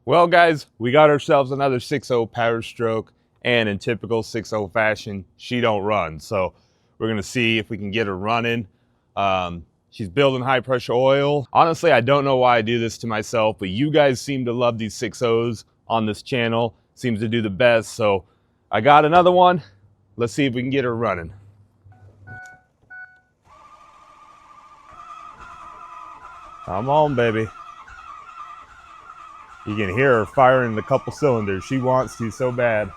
Well guys, we got ourselves another 6.0 Powerstroke, and in typical 6.0 fashion, she don't run. So we're gonna see if we can get her running. She's building high pressure oil. Honestly, I don't know why I do this to myself, but you guys seem to love these 6.0s on this channel. Seems to do the best. So I got another one. Let's see if we can get her running. Come on, baby. You can hear her firing a couple cylinders. She wants to so bad.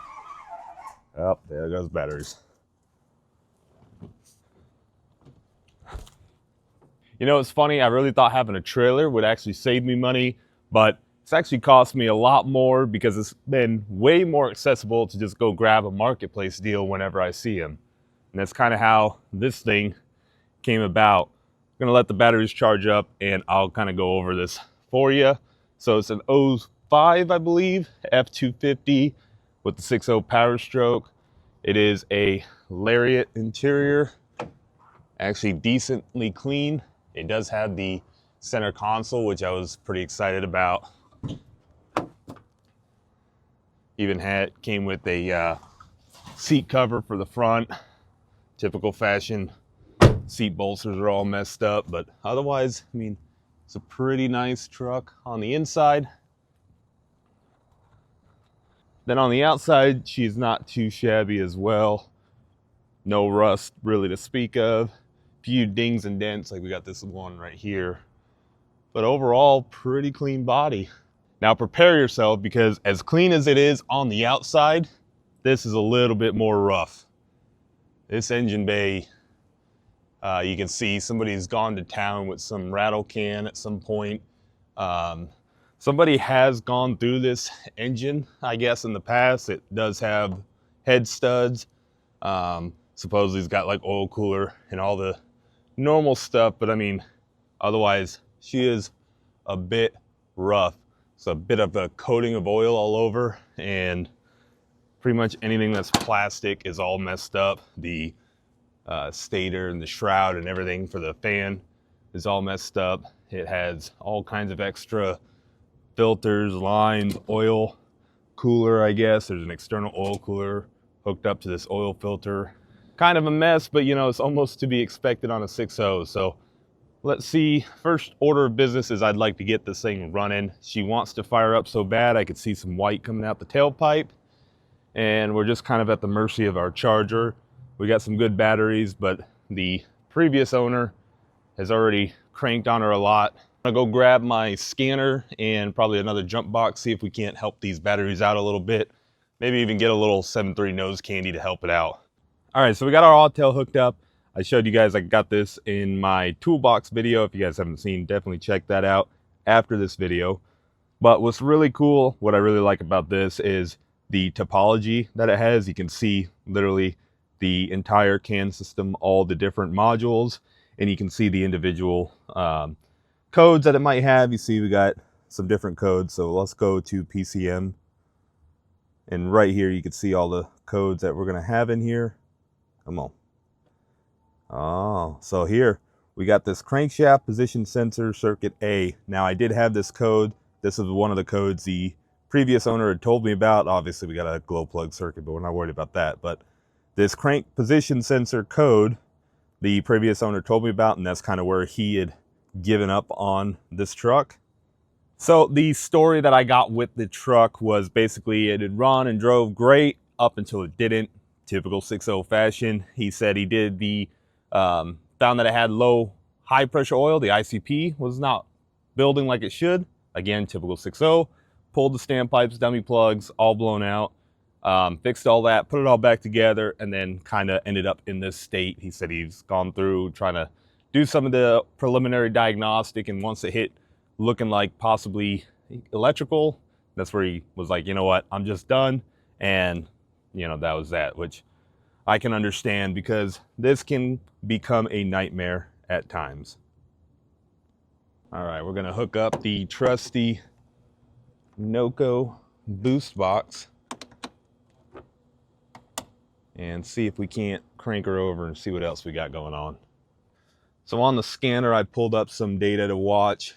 Oh, there goes batteries. You know, it's funny, I really thought having a trailer would actually save me money, but it's actually cost me a lot more because it's been way more accessible to just go grab a marketplace deal whenever I see them. And that's kind of how this thing came about. I'm gonna let the batteries charge up and I'll kind of go over this for you. So it's an 05, I believe, F250 with the 6.0 Powerstroke. It is a Lariat interior, actually decently clean. It does have the center console, which I was pretty excited about. Even came with a seat cover for the front. Typical fashion. Seat bolsters are all messed up, but otherwise, I mean, it's a pretty nice truck on the inside. Then on the outside, she's not too shabby as well. No rust really to speak of. Few dings and dents, like we got this one right here. But overall, pretty clean body. Now prepare yourself, because as clean as it is on the outside, this is a little bit more rough. This engine bay, you can see somebody's gone to town with some rattle can at some point. Somebody has gone through this engine, I guess, in the past. It does have head studs. Supposedly it's got like oil cooler and all the normal stuff, but I mean, otherwise she is a bit rough. It's a bit of a coating of oil all over, and pretty much anything that's plastic is all messed up. The stator and the shroud and everything for the fan is all messed up. It has all kinds of extra filters, lines, oil cooler, I guess. There's an external oil cooler hooked up to this oil filter. Kind of a mess, but you know, it's almost to be expected on a 6.0. So let's see. First order of business is I'd like to get this thing running. She wants to fire up so bad. I could see some white coming out the tailpipe, and we're just kind of at the mercy of our charger. We got some good batteries, but the previous owner has already cranked on her a lot. I'm gonna go grab my scanner and probably another jump box, see if we can't help these batteries out a little bit. Maybe even get a little 7.3 nose candy to help it out. All right, so we got our odd tail hooked up. I showed you guys I got this in my toolbox video. If you guys haven't seen, definitely check that out after this video. But what's really cool, what I really like about this is the topology that it has. You can see literally the entire CAN system, all the different modules, and you can see the individual codes that it might have. You see we got some different codes. So let's go to PCM. And right here, you can see all the codes that we're gonna have in here. Come on. Oh, so here we got this crankshaft position sensor circuit A. Now I did have this code. This is one of the codes the previous owner had told me about. Obviously we got a glow plug circuit, but we're not worried about that. But this crank position sensor code, the previous owner told me about, and that's kind of where he had given up on this truck. So the story that I got with the truck was basically it had run and drove great up until it didn't. Typical 6.0 fashion. He said he did the, found that it had low high pressure oil. The ICP was not building like it should. Again, typical 6.0. Pulled the standpipes, dummy plugs, all blown out. Fixed all that, put it all back together, and then kind of ended up in this state. He said he's gone through trying to do some of the preliminary diagnostic, and once it hit looking like possibly electrical, that's where he was like, you know what, I'm just done. And you know, that was that, which I can understand because this can become a nightmare at times. All right, we're gonna hook up the trusty Noco boost box and see if we can't crank her over and see what else we got going on. So on the scanner, I pulled up some data to watch.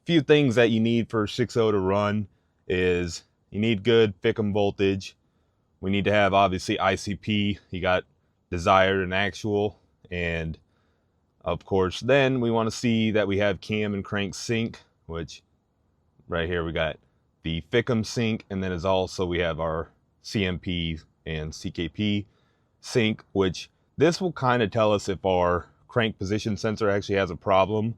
Few things that you need for 6.0 to run. is you need good Fickum voltage. We need to have obviously ICP. You got desired and actual, and of course then we want to see that we have cam and crank sync, which right here we got the Fickum sync, and then as also we have our CMP and CKP sync, which this will kind of tell us if our crank position sensor actually has a problem,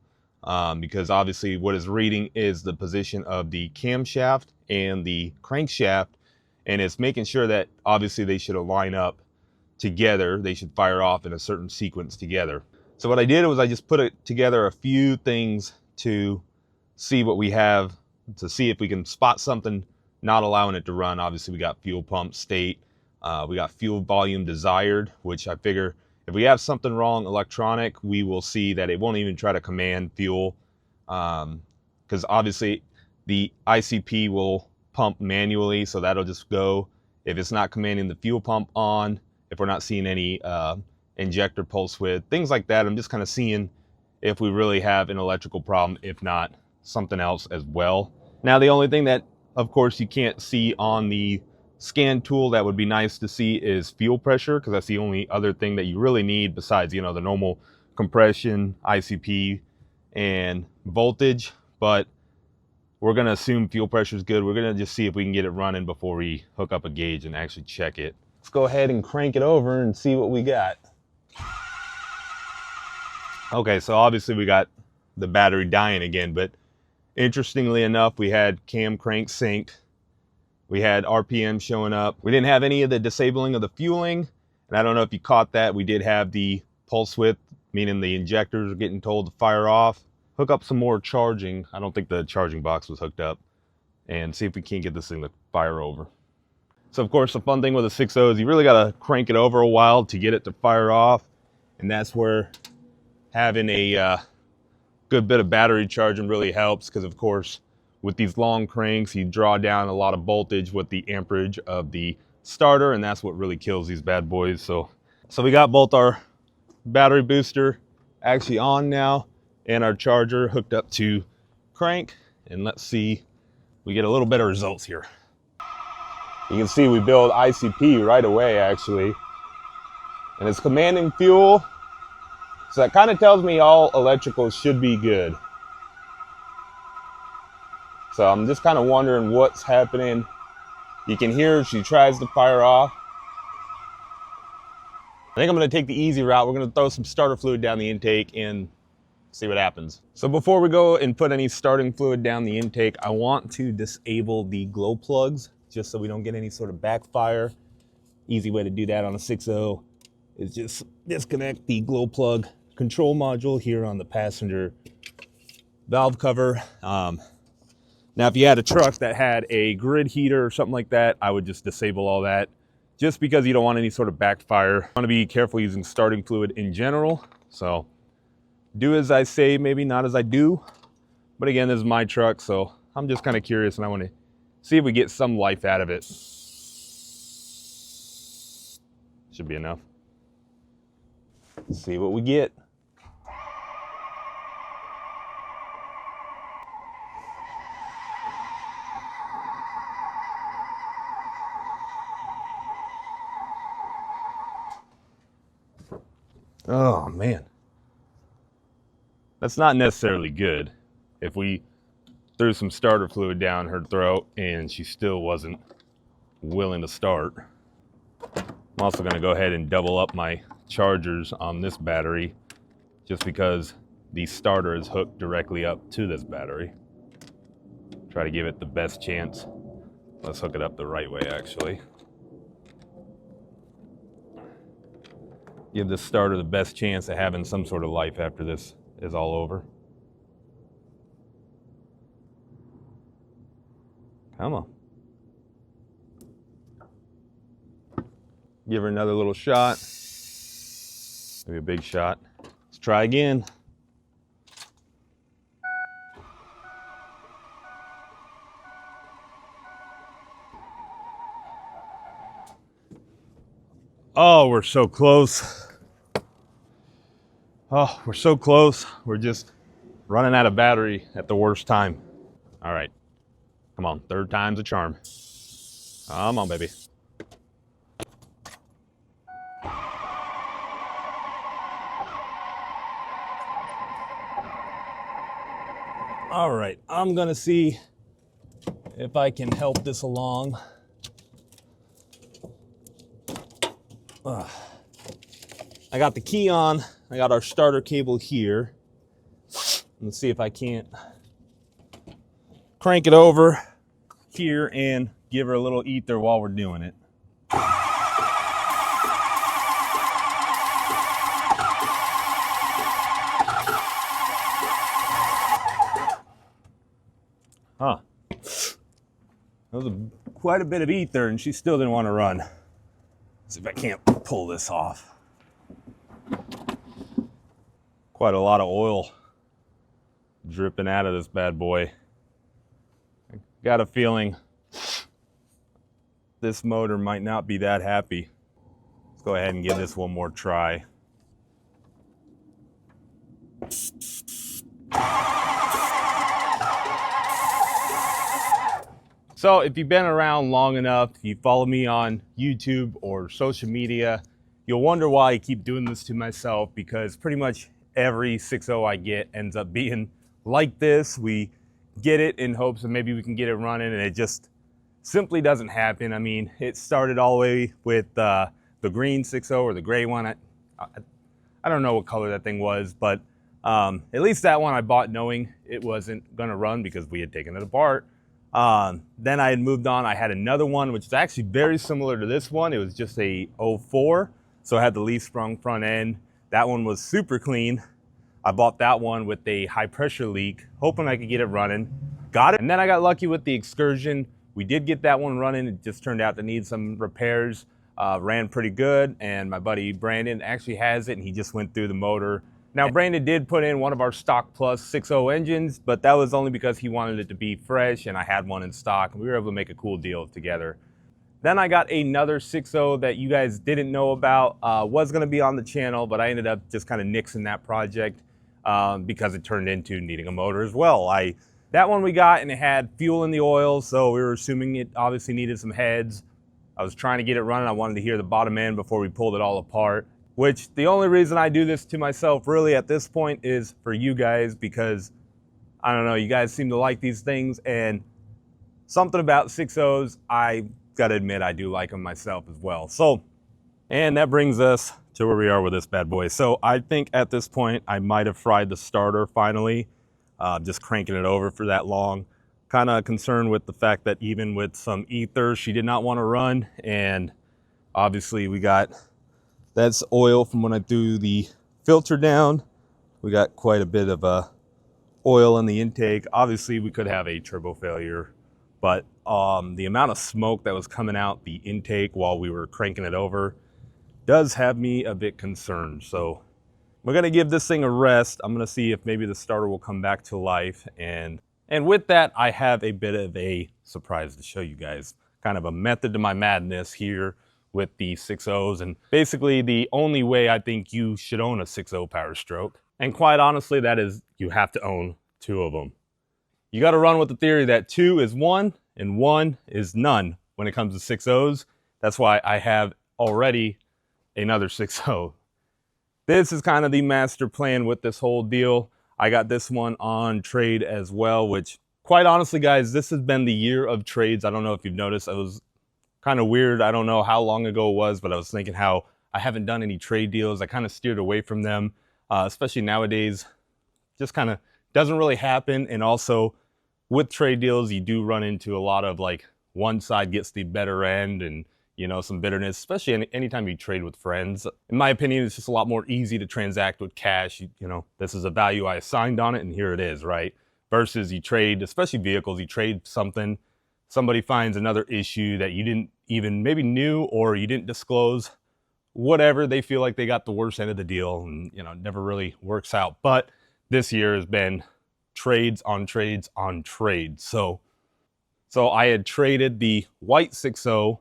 because obviously what is reading is the position of the camshaft and the crankshaft, and it's making sure that obviously they should align up together. They should fire off in a certain sequence together. So what I did was I just put together a few things to see what we have, to see if we can spot something not allowing it to run. Obviously we got fuel pump state, we got fuel volume desired, which I figure if we have something wrong electronic, we will see that it won't even try to command fuel, because obviously the ICP will pump manually, so that'll just go if it's not commanding the fuel pump on, if we're not seeing any injector pulse width, things like that. I'm just kind of seeing if we really have an electrical problem, if not something else as well. Now the only thing that of course you can't see on the scan tool that would be nice to see is fuel pressure, because that's the only other thing that you really need besides, you know, the normal compression, ICP, and voltage. But we're going to assume fuel pressure is good. We're going to just see if we can get it running before we hook up a gauge and actually check it. Let's go ahead and crank it over and see what we got. Okay, so obviously we got the battery dying again, but interestingly enough, we had cam crank sync. We had RPM showing up. We didn't have any of the disabling of the fueling. And I don't know if you caught that. We did have the pulse width, meaning the injectors are getting told to fire off. Hook up some more charging. I don't think the charging box was hooked up. And see if we can't get this thing to fire over. So of course, the fun thing with a 6.0 is you really got to crank it over a while to get it to fire off. And that's where having a good bit of battery charging really helps, because of course, with these long cranks, you draw down a lot of voltage with the amperage of the starter, and that's what really kills these bad boys. So we got both our battery booster actually on now and our charger hooked up to crank, and let's see, we get a little better results here. You can see we build ICP right away actually, and it's commanding fuel. So that kind of tells me all electricals should be good. So I'm just kind of wondering what's happening. You can hear she tries to fire off. I think I'm going to take the easy route. We're going to throw some starter fluid down the intake and see what happens. So before we go and put any starting fluid down the intake, I want to disable the glow plugs just so we don't get any sort of backfire. Easy way to do that on a 6.0 is just disconnect the glow plug control module here on the passenger valve cover. Now, if you had a truck that had a grid heater or something like that, I would just disable all that, just because you don't want any sort of backfire. You want to be careful using starting fluid in general. So do as I say, maybe not as I do. But again, this is my truck, so I'm just kind of curious and I want to see if we get some life out of it. Should be enough. Let's see what we get. Oh man, that's not necessarily good. If we threw some starter fluid down her throat and she still wasn't willing to start. I'm also going to go ahead and double up my chargers on this battery, just because the starter is hooked directly up to this battery. Try to give it the best chance. Let's hook it up the right way actually. Give this starter the best chance of having some sort of life after this is all over. Come on. Give her another little shot. Maybe a big shot. Let's try again. Oh, we're so close. Oh, we're so close. We're just running out of battery at the worst time. All right. Come on, third time's a charm. Come on, baby. All right, I'm gonna see if I can help this along. I got the key on. I got our starter cable here. Let's see if I can't crank it over here and give her a little ether while we're doing it. Huh. That was quite a bit of ether and she still didn't want to run. Let's see if I can't pull this off. Quite a lot of oil dripping out of this bad boy. I got a feeling this motor might not be that happy. Let's go ahead and give this one more try. So if you've been around long enough, you follow me on YouTube or social media, you'll wonder why I keep doing this to myself, because pretty much every 6.0 I get ends up being like this. We get it in hopes that maybe we can get it running, and it just simply doesn't happen. I mean, it started all the way with the green 6.0 or the gray one. I don't know what color that thing was, but at least that one I bought knowing it wasn't gonna run because we had taken it apart. Then I had moved on. I had another one, which is actually very similar to this one. It was just a 04. So it had the leaf sprung front end. That one was super clean. I bought that one with a high pressure leak, hoping I could get it running. Got it. And then I got lucky with the Excursion. We did get that one running. It just turned out to need some repairs. Ran pretty good. And my buddy Brandon actually has it, and he just went through the motor. Now, Brandon did put in one of our stock plus 6.0 engines, but that was only because he wanted it to be fresh, and I had one in stock, and we were able to make a cool deal together. Then I got another 6.0 that you guys didn't know about, was gonna be on the channel, but I ended up just kind of nixing that project because it turned into needing a motor as well. That one we got, and it had fuel in the oil, so we were assuming it obviously needed some heads. I was trying to get it running. I wanted to hear the bottom end before we pulled it all apart. Which the only reason I do this to myself really at this point is for you guys, because I don't know, you guys seem to like these things, and something about 6.0s, I gotta admit I do like them myself as well. So, and that brings us to where we are with this bad boy. So I think at this point I might have fried the starter finally, just cranking it over for that long. Kind of concerned with the fact that even with some ether, she did not want to run, and obviously we got that's oil from when I threw the filter down. We got quite a bit of oil in the intake. Obviously, we could have a turbo failure, but the amount of smoke that was coming out the intake while we were cranking it over does have me a bit concerned. So we're gonna give this thing a rest. I'm gonna see if maybe the starter will come back to life. And with that, I have a bit of a surprise to show you guys. Kind of a method to my madness here with the 6.0s, and basically the only way I think you should own a 6.0 Powerstroke. And quite honestly, that is, you have to own two of them. You got to run with the theory that 2 is 1 and 1 is none when it comes to 6.0s. That's why I have already another 6.0. This is kind of the master plan with this whole deal. I got this one on trade as well, which quite honestly, guys, this has been the year of trades. I don't know if you've noticed. I was kind of weird. I don't know how long ago it was, but I was thinking how I haven't done any trade deals. I kind of steered away from them, especially nowadays. Just kind of doesn't really happen. And also with trade deals, you do run into a lot of like one side gets the better end and, you know, some bitterness, especially anytime you trade with friends. In my opinion, it's just a lot more easy to transact with cash. You know, this is a value I assigned on it and here it is, right? Versus you trade, especially vehicles, you trade something, somebody finds another issue that you didn't even maybe knew or you didn't disclose, whatever, they feel like they got the worst end of the deal and, you know, it never really works out. But this year has been trades on trades on trades. So I had traded the white 6.0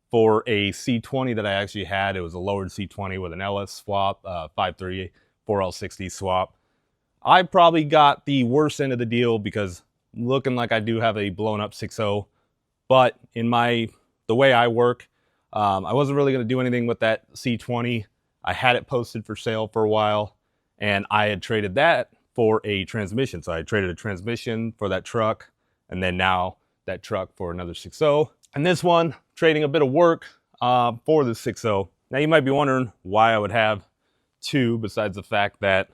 for a C20 that I actually had. It was a lowered C20 with an LS swap, 530 4L60 swap. I probably got the worst end of the deal because looking like I do have a blown up 6.0, but in the way I work, I wasn't really going to do anything with that C20. I had it posted for sale for a while, and I had traded that for a transmission. So I traded a transmission for that truck, and then now that truck for another 6.0. And this one, trading a bit of work for the 6.0. Now you might be wondering why I would have two, besides the fact that,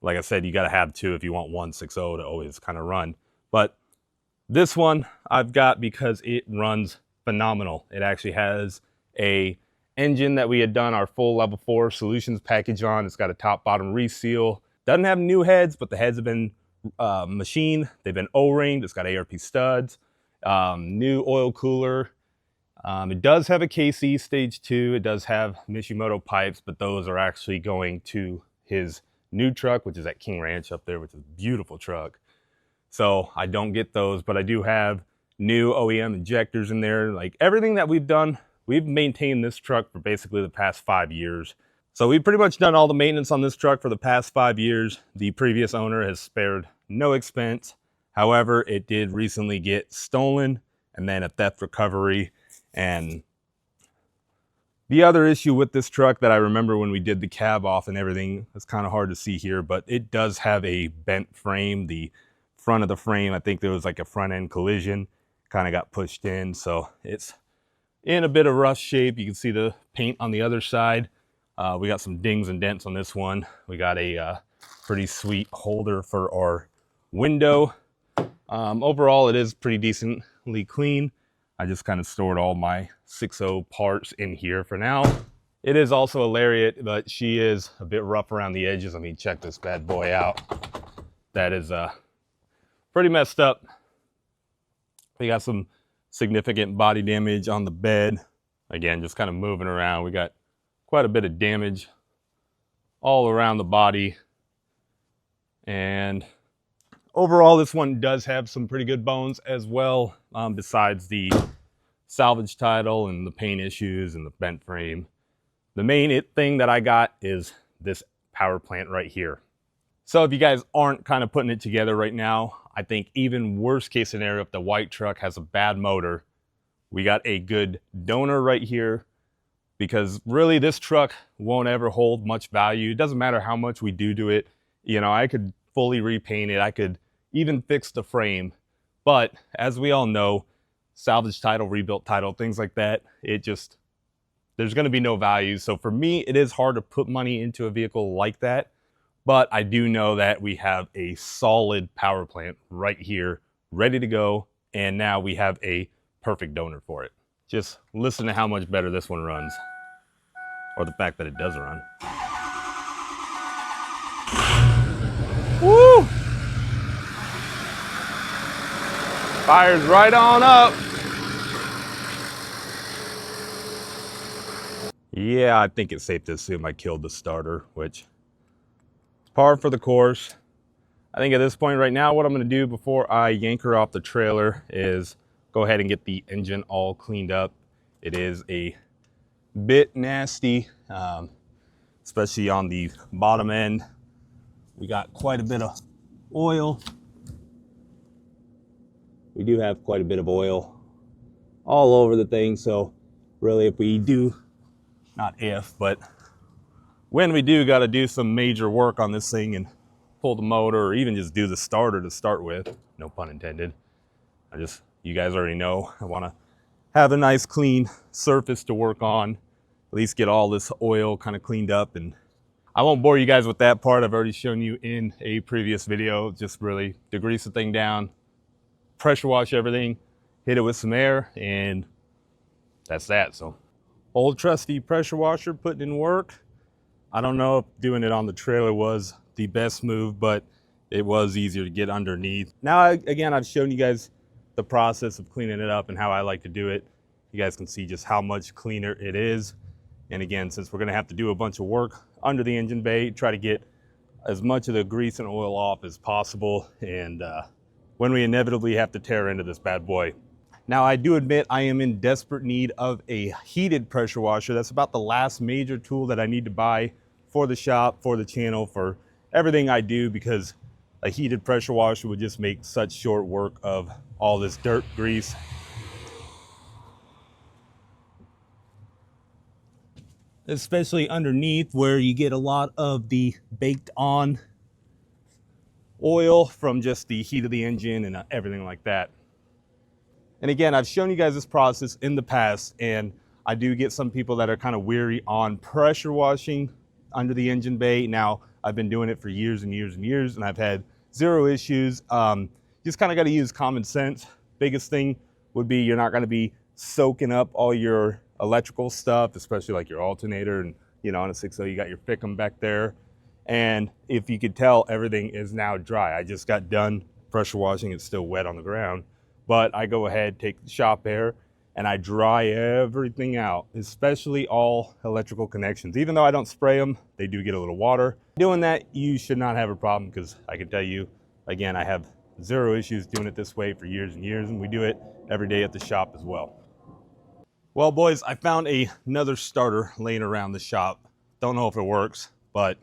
like I said, you got to have two if you want one 6.0 to always kind of run. But this one I've got because it runs phenomenal. It actually has a engine that we had done our full level 4 solutions package on. It's got a top bottom reseal. Doesn't have new heads, but the heads have been machined. They've been O-ringed. It's got ARP studs, new oil cooler. It does have a KC stage 2. It does have Mishimoto pipes, but those are actually going to his new truck, which is at King Ranch up there, which is a beautiful truck. So I don't get those, but I do have new OEM injectors in there. Like everything that we've done, we've maintained this truck for basically the past 5 years. So we've pretty much done all the maintenance on this truck for the past 5 years. The previous owner has spared no expense. However, it did recently get stolen and then a theft recovery. And the other issue with this truck that I remember when we did the cab off and everything, it's kind of hard to see here, but it does have a bent frame. The front of the frame, I think there was like a front end collision, kind of got pushed in. So it's in a bit of rough shape. You can see the paint on the other side. We got some dings and dents on this one. We got a pretty sweet holder for our window. Overall, it is pretty decently clean. I just kind of stored all my 6.0 parts in here for now. It is also a Lariat, but she is a bit rough around the edges. I mean, check this bad boy out. That is pretty messed up. We got some significant body damage on the bed. Again, just kind of moving around. We got quite a bit of damage all around the body. And overall, this one does have some pretty good bones as well, besides the salvage title and the paint issues and the bent frame. The main thing that I got is this power plant right here. So if you guys aren't kind of putting it together right now, I think even worst case scenario, if the white truck has a bad motor, we got a good donor right here, because really this truck won't ever hold much value. It doesn't matter how much we do to it. You know, I could fully repaint it. I could even fix the frame. But as we all know, salvage title, rebuilt title, things like that, there's going to be no value. So for me, it is hard to put money into a vehicle like that. But I do know that we have a solid power plant right here, ready to go. And now we have a perfect donor for it. Just listen to how much better this one runs, or the fact that it does run. Woo! Fires right on up. Yeah, I think it's safe to assume I killed the starter, which par for the course. I think at this point right now, what I'm going to do before I yank her off the trailer is go ahead and get the engine all cleaned up. It is a bit nasty, especially on the bottom end. We got quite a bit of oil. We do have quite a bit of oil all over the thing. So really, if we do, not if, but when we do got to do some major work on this thing and pull the motor, or even just do the starter to start with, no pun intended. You guys already know, I want to have a nice clean surface to work on, at least get all this oil kind of cleaned up. And I won't bore you guys with that part. I've already shown you in a previous video. Just really degrease the thing down, pressure wash everything, hit it with some air, and that's that. So old trusty pressure washer putting in work. I don't know if doing it on the trailer was the best move, but it was easier to get underneath. Now, again, I've shown you guys the process of cleaning it up and how I like to do it. You guys can see just how much cleaner it is. And again, since we're gonna have to do a bunch of work under the engine bay, try to get as much of the grease and oil off as possible. And when we inevitably have to tear into this bad boy. Now, I do admit I am in desperate need of a heated pressure washer. That's about the last major tool that I need to buy for the shop, for the channel, for everything I do, because a heated pressure washer would just make such short work of all this dirt, grease. Especially underneath where you get a lot of the baked on oil from just the heat of the engine and everything like that. And again, I've shown you guys this process in the past, and I do get some people that are kind of weary on pressure washing under the engine bay. Now, I've been doing it for years and years and years, and I've had zero issues. Just kind of got to use common sense. Biggest thing would be you're not going to be soaking up all your electrical stuff, especially like your alternator, and on a 6.0 you got your Fickum back there. And if you could tell, everything is now dry. I just got done pressure washing. It's still wet on the ground, but I go ahead, take the shop air, and I dry everything out, especially all electrical connections. Even though I don't spray them, they do get a little water. Doing that, you should not have a problem, because I can tell you, again, I have zero issues doing it this way for years and years, and we do it every day at the shop as well. Well, boys, I found another starter laying around the shop. Don't know if it works, but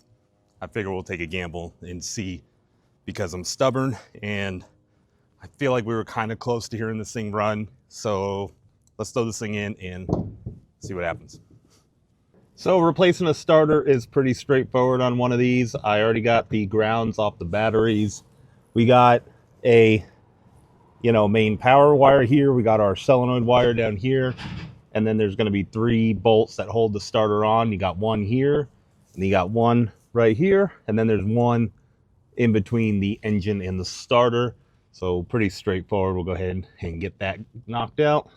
I figure we'll take a gamble and see, because I'm stubborn and I feel like we were kind of close to hearing this thing run. So let's throw this thing in and see what happens. So replacing a starter is pretty straightforward on one of these. I already got the grounds off the batteries. We got a main power wire here. We got our solenoid wire down here. And then there's going to be 3 bolts that hold the starter on. You got one here, and you got one right here, and then there's one in between the engine and the starter. So pretty straightforward. We'll go ahead and get that knocked out.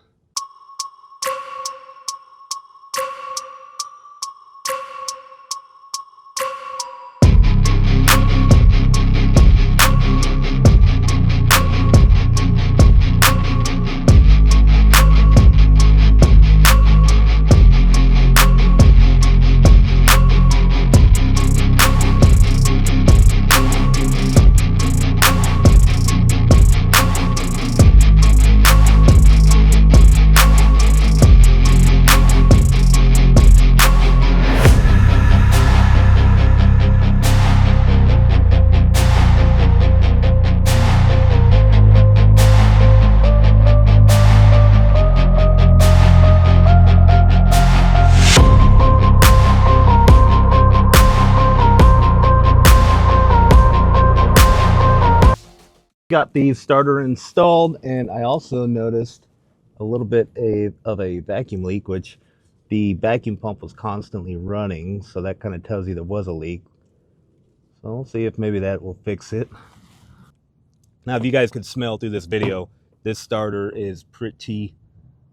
Got the starter installed, and I also noticed a little bit of a vacuum leak, which the vacuum pump was constantly running, so that kind of tells you there was a leak. So we'll see if maybe that will fix it. Now, if you guys could smell through this video, this starter is pretty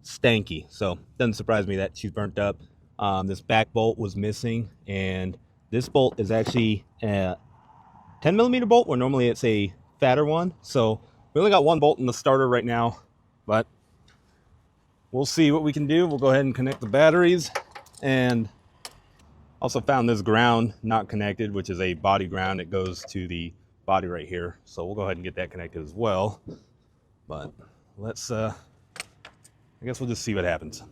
stanky, so doesn't surprise me that she's burnt up. This back bolt was missing, and this bolt is actually a 10mm bolt, where normally it's a fatter one. So we only got one bolt in the starter right now, but we'll see what we can do. We'll go ahead and connect the batteries, and also found this ground not connected, which is a body ground. It goes to the body right here. So we'll go ahead and get that connected as well. But let's, I guess we'll just see what happens.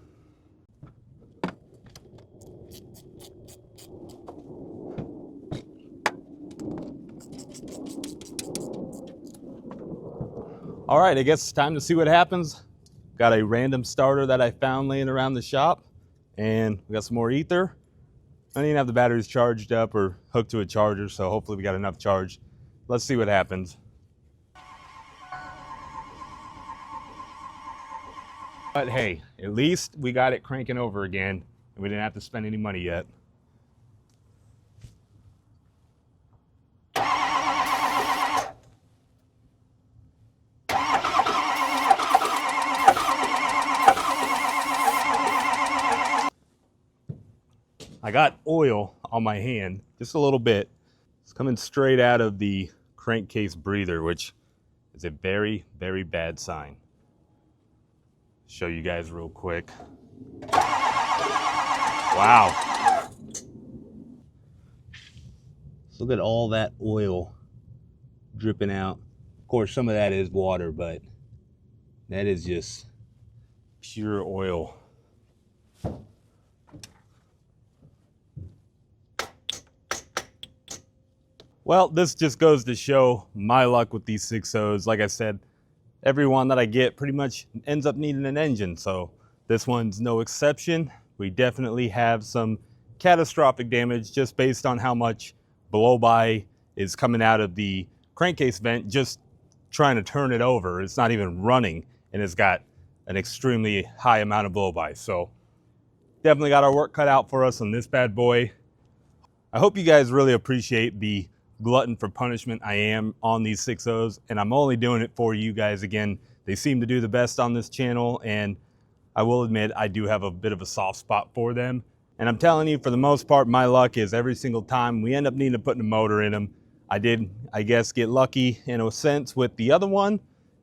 All right, I guess it's time to see what happens. Got a random starter that I found laying around the shop, and we got some more ether. I didn't have the batteries charged up or hooked to a charger, so hopefully we got enough charge. Let's see what happens. But hey, at least we got it cranking over again, and we didn't have to spend any money yet. I got oil on my hand, just a little bit. It's coming straight out of the crankcase breather, which is a very, very bad sign. Show you guys real quick. Wow. So look at all that oil dripping out. Of course, some of that is water, but that is just pure oil. Well, this just goes to show my luck with these 6.0s. Like I said, every one that I get pretty much ends up needing an engine, so this one's no exception. We definitely have some catastrophic damage just based on how much blow-by is coming out of the crankcase vent just trying to turn it over. It's not even running, and it's got an extremely high amount of blow-by. So definitely got our work cut out for us on this bad boy. I hope you guys really appreciate the glutton for punishment I am on these 6.0s, and I'm only doing it for you guys. Again, they seem to do the best on this channel, and I will admit I do have a bit of a soft spot for them. And I'm telling you, for the most part, my luck is every single time we end up needing to put a motor in them. I did, I guess, get lucky in a sense with the other one,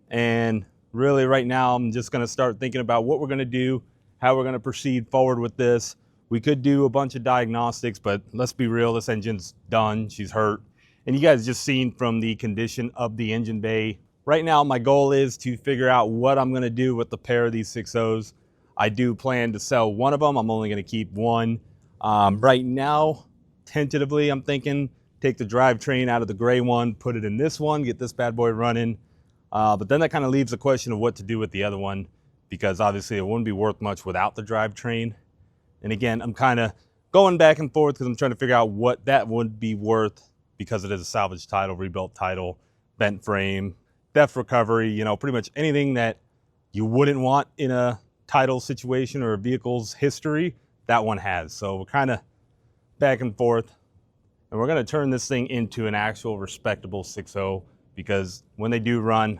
and really right now I'm just going to start thinking about what we're going to do, how we're going to proceed forward with this. We could do a bunch of diagnostics, but let's be real, this engine's done, she's hurt. And you guys just seen from the condition of the engine bay. Right now, my goal is to figure out what I'm gonna do with the pair of these 6.0s. I do plan to sell one of them. I'm only gonna keep one. Right now, tentatively, I'm thinking take the drivetrain out of the gray one, put it in this one, get this bad boy running. But then that kind of leaves the question of what to do with the other one, because obviously it wouldn't be worth much without the drivetrain. And again, I'm kind of going back and forth because I'm trying to figure out what that would be worth, because it is a salvage title, rebuilt title, bent frame, theft recovery, you know, pretty much anything that you wouldn't want in a title situation or a vehicle's history, that one has. So we're kind of back and forth, and we're going to turn this thing into an actual respectable 6.0, because when they do run,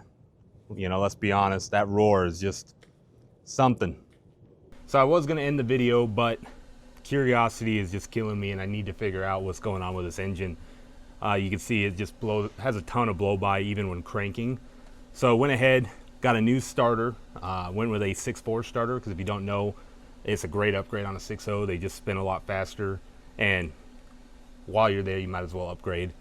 you know, let's be honest, that roar is just something. So I was going to end the video, but curiosity is just killing me, and I need to figure out what's going on with this engine. You can see it just has a ton of blow-by even when cranking. So went ahead, got a new starter, went with a 6.4 starter, because if you don't know, it's a great upgrade on a 6.0. They just spin a lot faster, and while you're there, you might as well upgrade.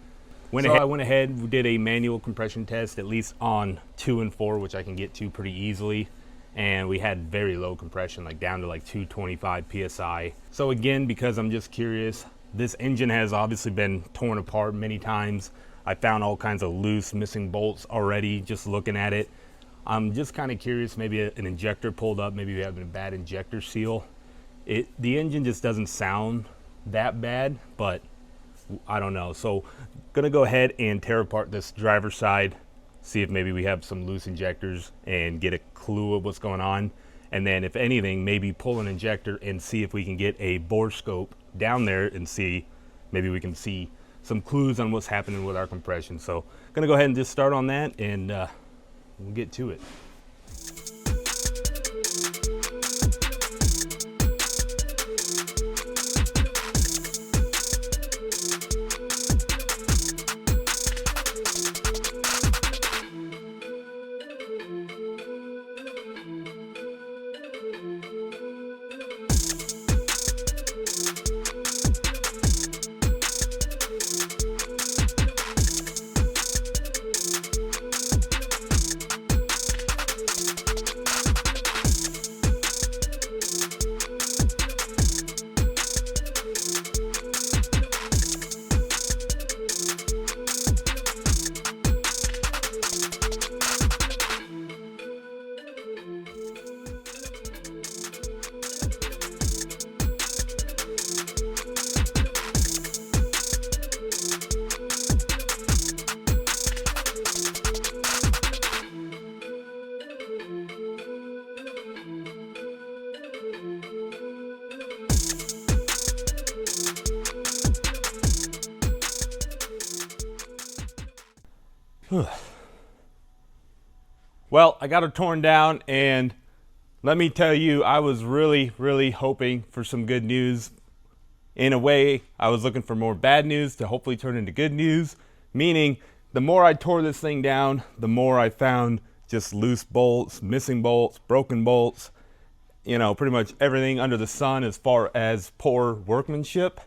I went ahead, we did a manual compression test, at least on 2 and 4, which I can get to pretty easily. And we had very low compression, like down to like 225 PSI. So again, because I'm just curious, this engine has obviously been torn apart many times. I found all kinds of loose, missing bolts already just looking at it. I'm just kind of curious, maybe an injector pulled up, maybe we have a bad injector seal. The engine just doesn't sound that bad, but I don't know. So gonna go ahead and tear apart this driver's side, see if maybe we have some loose injectors and get a clue of what's going on. And then if anything, maybe pull an injector and see if we can get a bore scope down there and see, maybe we can see some clues on what's happening with our compression. So gonna go ahead and just start on that, and we'll get to it. Well, I got it torn down, and let me tell you, I was really, really hoping for some good news. In a way, I was looking for more bad news to hopefully turn into good news, meaning the more I tore this thing down, the more I found just loose bolts, missing bolts, broken bolts, you know, pretty much everything under the sun as far as poor workmanship.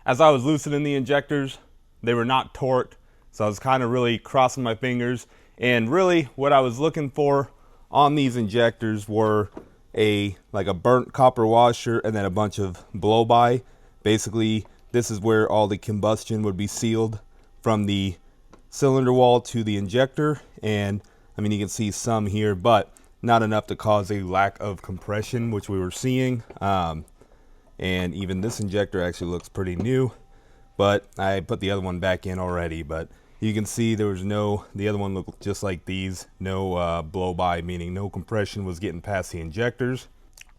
As I was loosening the injectors, they were not torqued, so I was kind of really crossing my fingers. And really what I was looking for on these injectors were like a burnt copper washer and then a bunch of blow-by. Basically, this is where all the combustion would be sealed from the cylinder wall to the injector, and I mean, you can see some here, but not enough to cause a lack of compression, which we were seeing. And even this injector actually looks pretty new, but I put the other one back in already. But you can see there was no, the other one looked just like these, no blow by, meaning no compression was getting past the injectors.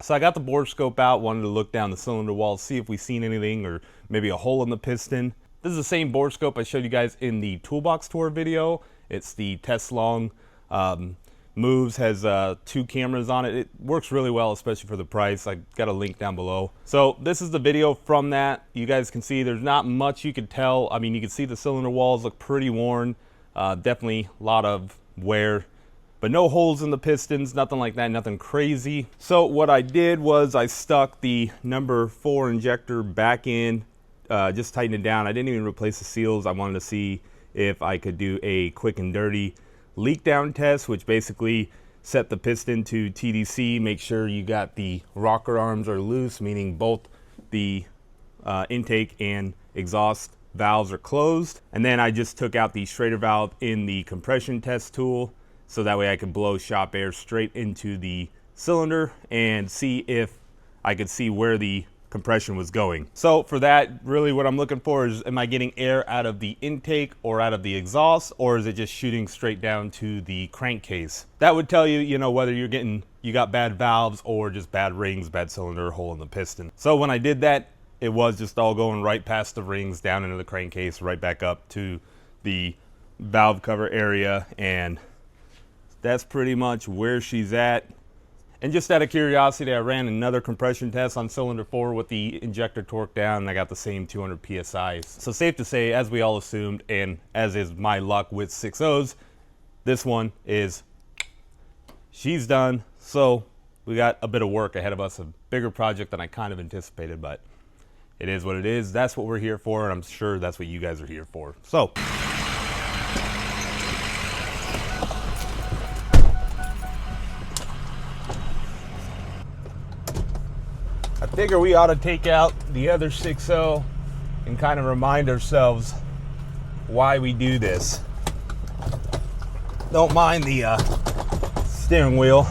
So I got the bore scope out, wanted to look down the cylinder wall, see if we seen anything or maybe a hole in the piston. This is the same bore scope I showed you guys in the toolbox tour video. It's the Tesla moves, has 2 cameras on it. It works really well, especially for the price. I got a link down below. So this is the video from that. You guys can see there's not much you could tell. I mean, you can see the cylinder walls look pretty worn. Definitely a lot of wear, but no holes in the pistons, nothing like that, nothing crazy. So what I did was I stuck the number 4 injector back in, just tightened it down. I didn't even replace the seals. I wanted to see if I could do a quick and dirty leak down test, which basically set the piston to TDC, make sure you got the rocker arms are loose, meaning both the intake and exhaust valves are closed. And then I just took out the Schrader valve in the compression test tool, so that way I could blow shop air straight into the cylinder and see if I could see where the compression was going. So for that, really what I'm looking for is, am I getting air out of the intake or out of the exhaust, or is it just shooting straight down to the crankcase? That would tell you, you know, whether you got bad valves or just bad rings, bad cylinder, hole in the piston. So when I did that, it was just all going right past the rings, down into the crankcase, right back up to the valve cover area, and that's pretty much where she's at. And just out of curiosity, I ran another compression test on cylinder 4 with the injector torque down, and I got the same 200 PSI. So safe to say, as we all assumed, and as is my luck with 6.0s, this one is, she's done. So we got a bit of work ahead of us, a bigger project than I kind of anticipated, but it is what it is. That's what we're here for, and I'm sure that's what you guys are here for. So I figure we ought to take out the other 6.0 and kind of remind ourselves why we do this. Don't mind the steering wheel.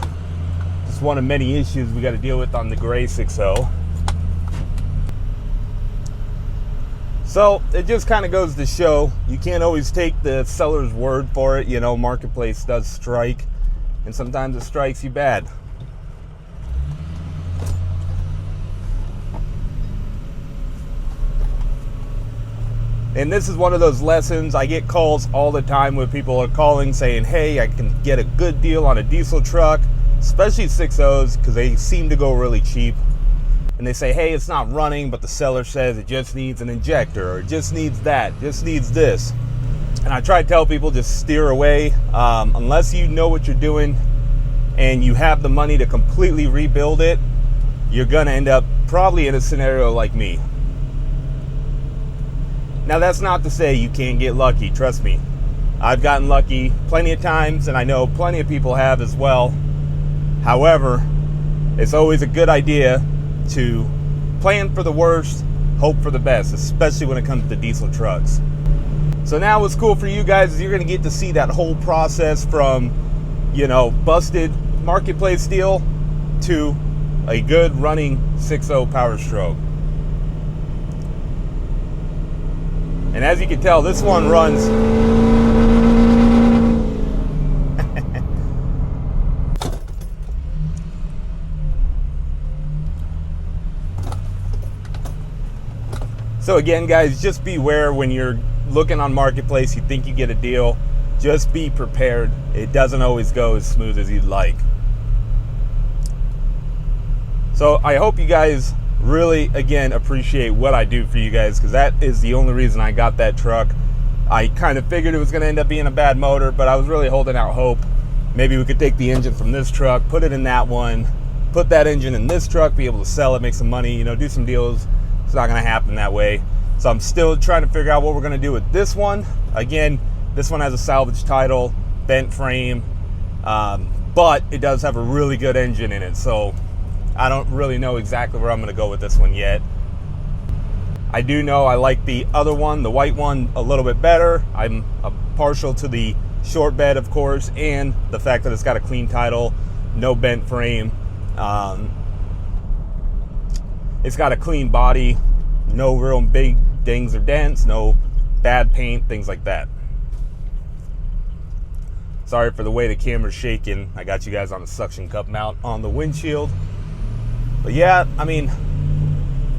It's one of many issues we got to deal with on the gray 6.0. So it just kind of goes to show you can't always take the seller's word for it. You know, marketplace does strike, and sometimes it strikes you bad. And this is one of those lessons. I get calls all the time where people are calling saying, hey, I can get a good deal on a diesel truck, especially 6.0s, because they seem to go really cheap. And they say, hey, it's not running, but the seller says it just needs an injector, or it just needs that, just needs this. And I try to tell people, just steer away. Unless you know what you're doing and you have the money to completely rebuild it, you're gonna end up probably in a scenario like me. Now, that's not to say you can't get lucky, trust me. I've gotten lucky plenty of times, and I know plenty of people have as well. However, it's always a good idea to plan for the worst, hope for the best, especially when it comes to diesel trucks. So now what's cool for you guys is you're gonna get to see that whole process from, you know, busted marketplace deal to a good running 6.0 Powerstroke. And as you can tell, this one runs. So again, guys, just beware when you're looking on marketplace, you think you get a deal, just be prepared. It doesn't always go as smooth as you'd like. So I hope you guys really, again, appreciate what I do for you guys, because that is the only reason I got that truck. I kind of figured it was going to end up being a bad motor, but I was really holding out hope. Maybe we could take the engine from this truck, put it in that one, put that engine in this truck, be able to sell it, make some money, you know, do some deals. It's not going to happen that way. So I'm still trying to figure out what we're going to do with this one. Again, this one has a salvage title, bent frame, but it does have a really good engine in it. So I don't really know exactly where I'm going to go with this one yet. I do know I like the other one, the white one, a little bit better. I'm partial to the short bed, of course, and the fact that it's got a clean title, no bent frame. It's got a clean body, no real big dings or dents, no bad paint, things like that. Sorry for the way the camera's shaking. I got you guys on the suction cup mount on the windshield. But yeah, I mean,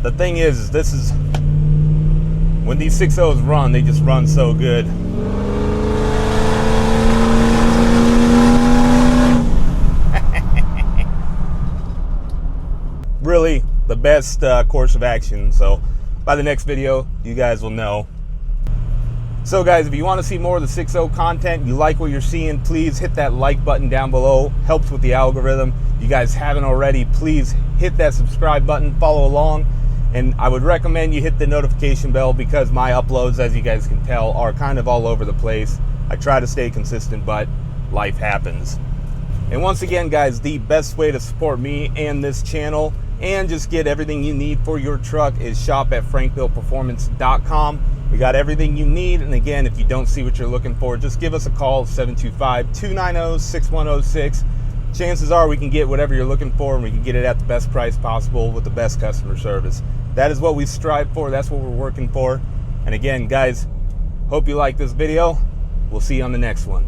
the thing is this is, when these 6.0s run, they just run so good. Really the best course of action. So by the next video, you guys will know. So guys, if you want to see more of the 6.0 content, you like what you're seeing, please hit that like button down below. Helps with the algorithm. If you guys haven't already, please hit that subscribe button, follow along. And I would recommend you hit the notification bell, because my uploads, as you guys can tell, are kind of all over the place. I try to stay consistent, but life happens. And once again, guys, the best way to support me and this channel and just get everything you need for your truck is shop at FrankBUILTPerformance.com. We got everything you need. And again, if you don't see what you're looking for, just give us a call, 725-290-6106. Chances are we can get whatever you're looking for, and we can get it at the best price possible with the best customer service. That is what we strive for. That's what we're working for. And again, guys, hope you like this video. We'll see you on the next one.